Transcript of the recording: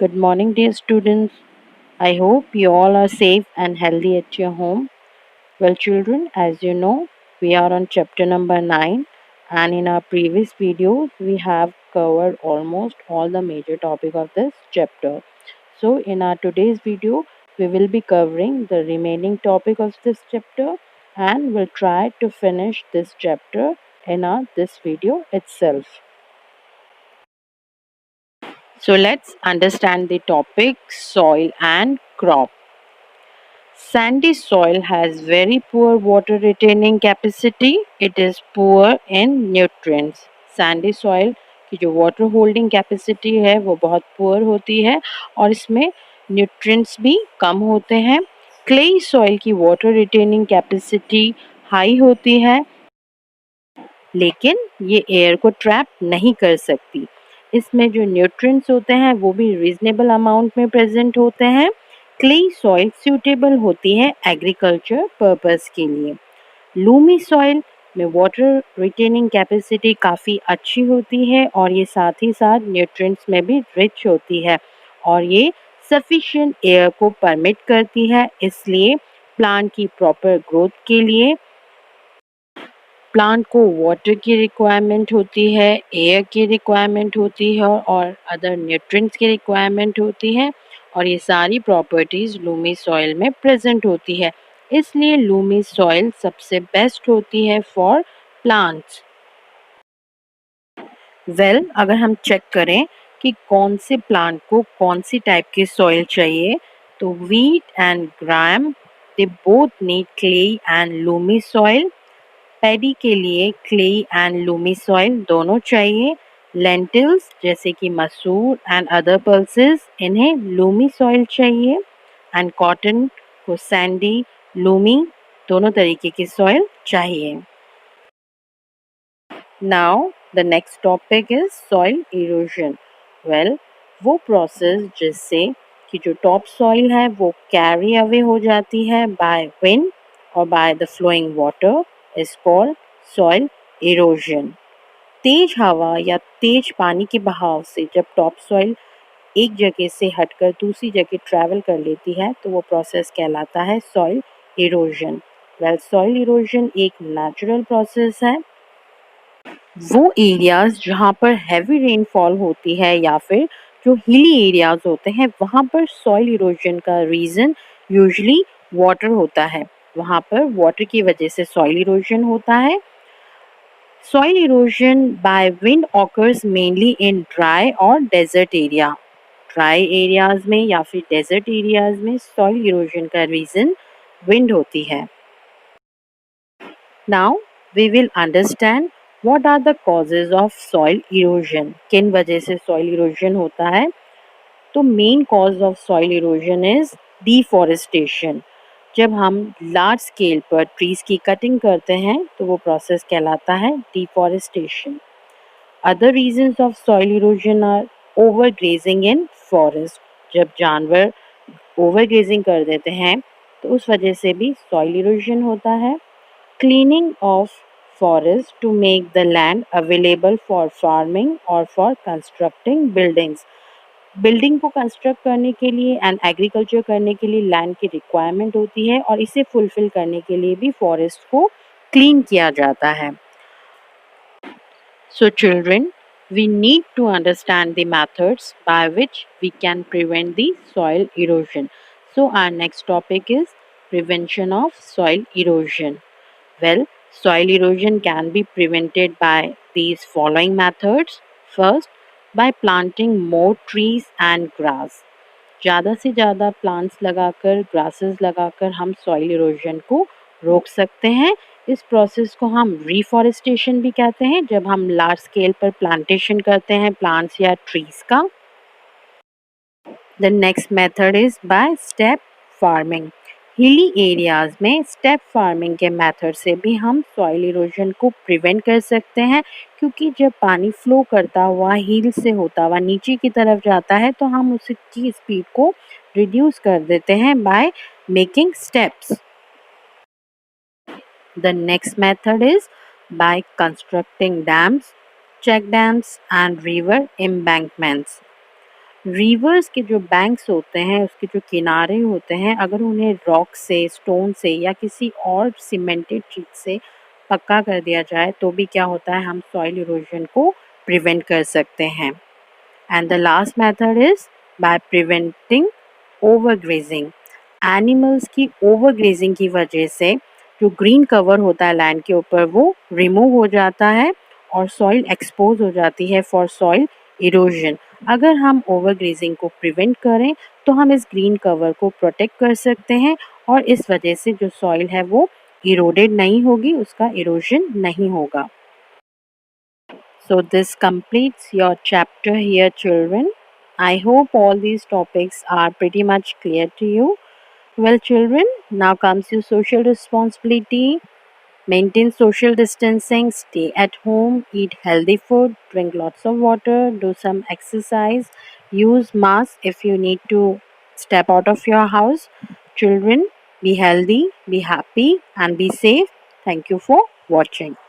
Good morning, dear students. I hope you all are safe and healthy at your home. Well, children, as you know, we are on chapter number 9, and in our previous videos, we have covered almost all the major topic of this chapter. So, in our today's video, we will be covering the remaining topic of this chapter and will try to finish this chapter in this video itself. So, let's understand the topic soil and crop. Sandy soil has very poor water retaining capacity. It is poor in nutrients. Sandy soil की जो water holding capacity है वो बहुत poor होती है और इसमें nutrients भी कम होते हैं. क्लेई सॉइल की वाटर रिटेनिंग कैपेसिटी हाई होती है लेकिन ये एयर को ट्रैप नहीं कर सकती. इसमें जो न्यूट्रिएंट्स होते हैं वो भी रीजनेबल अमाउंट में प्रेजेंट होते हैं. क्लेई सॉइल सूटेबल होती है एग्रीकल्चर पर्पस के लिए. लूमी सॉइल में वाटर रिटेनिंग कैपेसिटी काफ़ी अच्छी होती है और ये साथ ही साथ न्यूट्रिएंट्स में भी रिच होती है और ये सफिशिएंट एयर को परमिट करती है. इसलिए प्लांट की प्रॉपर ग्रोथ के लिए प्लांट को वाटर की रिक्वायरमेंट होती है, एयर की रिक्वायरमेंट होती है और अदर न्यूट्रिएंट्स की रिक्वायरमेंट होती है और ये सारी प्रॉपर्टीज़ लूमी सॉइल में प्रेजेंट होती है. इसलिए लूमी सॉइल सबसे बेस्ट होती है फॉर प्लांट्स. अगर हम चेक करें कि कौन से प्लांट को कौन सी टाइप की सॉइल चाहिए तो wheat and gram they both need clayey and loamy soil. Paddy के लिए क्लेई एंड लूमी सॉइल दोनों चाहिए. लेंटिल्स जैसे कि मसूर एंड अदर पल्सेस इन्हें लूमी सॉइल चाहिए एंड कॉटन को सैंडी लूमी दोनों तरीके की सॉइल चाहिए. Now the next topic is soil erosion. वो प्रोसेस जिससे कि जो टॉप सॉइल है वो कैरी अवे हो जाती है बाय विंड और by the flowing water is called soil erosion. तेज हवा या तेज पानी के बहाव से जब टॉप सॉइल एक जगह से हटकर दूसरी जगह ट्रैवल कर लेती है तो वो प्रोसेस कहलाता है सॉइल इरोजन. सॉइल इरोजन एक नेचुरल प्रोसेस है. वो एरियाज जहाँ पर हैवी रेनफॉल होती है या फिर जो हिली एरियाज होते हैं वहाँ पर सॉइल इरोजन का रीज़न यूजुअली वाटर होता है. वहाँ पर वाटर की वजह से सॉइल इरोजन होता है. Soil erosion by wind occurs mainly in dry और डेजर्ट एरिया. ड्राई एरियाज में या फिर डेजर्ट एरियाज में सॉइल इरोजन का रीज़न विंड होती है. Now we will understand what are the causes of soil erosion. किन वजह से सॉइल इरोजन होता है. तो main cause of soil erosion is deforestation. जब हम लार्ज स्केल पर ट्रीज की कटिंग करते हैं तो वो प्रोसेस कहलाता है deforestation. Other reasons of soil erosion are overgrazing in forest. जब जानवर ओवर ग्रेजिंग कर देते हैं तो उस वजह से भी सॉइल इरोजन होता है. Cleaning of forest to make the land available for farming और फॉर कंस्ट्रक्टिंग बिल्डिंग्स. बिल्डिंग को कंस्ट्रक्ट करने के लिए एंड एग्रीकल्चर करने के लिए लैंड की रिक्वायरमेंट होती है और इसे फुलफिल करने के लिए भी फॉरेस्ट को क्लीन किया जाता है. So children, we need to understand the methods by which we can prevent the soil erosion. So our next topic is prevention of soil erosion. Soil erosion can be prevented by these following methods. First, by planting more trees and grass. ज़्यादा से ज़्यादा plants लगाकर grasses लगाकर हम soil erosion को रोक सकते हैं. इस प्रोसेस को हम रिफॉरेस्टेशन भी कहते हैं जब हम लार्ज स्केल पर प्लांटेशन करते हैं प्लांट्स या ट्रीज का. The next method is by step farming. Hilly areas में स्टेप फार्मिंग के मेथड से भी हम सॉइल इरोजन को प्रिवेंट कर सकते हैं क्योंकि जब पानी फ्लो करता हुआ हिल से होता हुआ नीचे की तरफ जाता है तो हम उसकी स्पीड को रिड्यूस कर देते हैं by making steps. The next method is by constructing dams, check dams and river embankments. Reverse के जो बैंक्स होते हैं, उसके जो किनारे होते हैं, अगर उन्हें रॉक से, स्टोन से या किसी और सीमेंटेड चीज़ से पक्का कर दिया जाए तो भी क्या होता है, हम सॉइल इरोजन को प्रिवेंट कर सकते हैं। And the last method is by preventing overgrazing. Animals की ओवरग्रेजिंग की वजह से जो ग्रीन कवर होता है लैंड के ऊपर वो रिमूव हो जाता है और सॉइल एक्सपोज हो जाती है फॉर सॉइल इरोजन। अगर हम ओवरग्रेजिंग को प्रिवेंट करें तो हम इस ग्रीन कवर को प्रोटेक्ट कर सकते हैं और इस वजह से जो सॉइल है वो इरोडेड नहीं होगी, उसका इरोजन नहीं होगा। So this completes your chapter here, children. I hope all these topics are pretty much clear to you. Well, children, now comes your social responsibility. Maintain social distancing, stay at home, eat healthy food, drink lots of water, do some exercise, use mask if you need to step out of your house. Children, be healthy, be happy, and be safe. Thank you for watching.